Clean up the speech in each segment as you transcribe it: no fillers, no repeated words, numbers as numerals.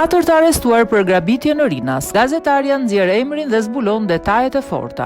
Katër të arrestuar për grabitje në Rinas. Gazetaria nxjerr emrin dhe zbulon detajet e forta.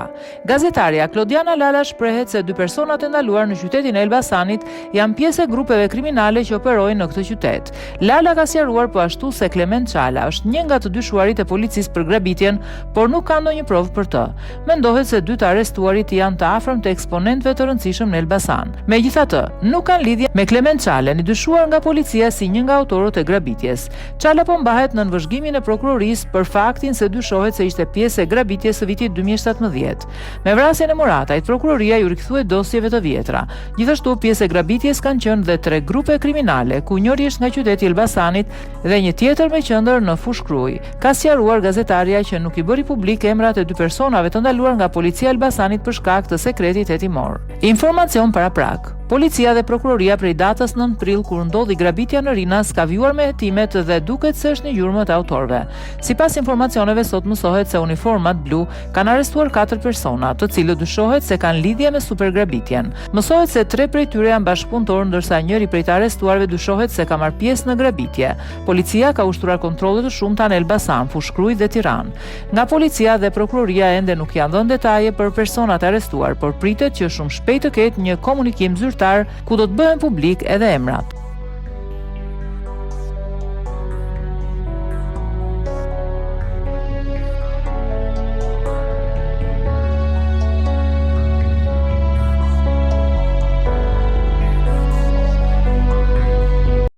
Gazetaria Klodiana Lala shprehet se dy personat e ndaluar në qytetin e Elbasanit janë pjesë e grupeve kriminale që operojnë në këtë qytet. Lala ka sqaruar po ashtu se Klement Çala është një nga të dyshuarit e policisë për grabitjen, por nuk ka ndonjë provë për të. Mendohet se dy të arrestuarit janë të afërm të eksponentëve të rëndësishëm në Elbasan. Megjithatë, nuk kanë lidhje me Klement Çalen, i dyshuar nga policia si një nga autorët e grabitjes. Çala po mbahet në nënvëzhgimin e prokurorisë për faktin se dyshohet se ishte pjesë e grabitjes së vitit 2017. Me vrasjen e Muratajt, prokuroria ju rikthue dosjeve të vjetra. Gjithashtu, pjesë e grabitjes kanë qenë dhe 3 grupe kriminale, ku njëri është nga qyteti i Elbasanit dhe një tjetër me qendër në Fushkruj. Ka sqaruar gazetaria që nuk i bëri publik emrat e 2 personave të ndaluar nga policia e Elbasanit për shkak të sekretit hetimor. Informacion para prak. Policia dhe prokuroria prej datës 9 prill kur ndodhi grabitja në Rinas ka vjuar me hetimet dhe duket se është një gjurmë të autorëve. Sipas informacioneve sot mësohet se uniformat blu kanë arrestuar 4 persona, të cilët dyshohet se kanë lidhje me supergrabitjen. Mësohet se 3 prej tyre janë bashkëpunëtorë, ndërsa njëri prej të arrestuarve dyshohet se ka marrë pjesë në grabitje. Policia ka ushtruar kontrolle të shumta në Elbasan, Fushkruj dhe Tiranë. Nga policia dhe prokuroria ende nuk janë dhënë detaje për personat arrestuar, por pritet që shumë shpejt të ketë një komunikim zyrtar ku do të bëhen publik edhe emrat.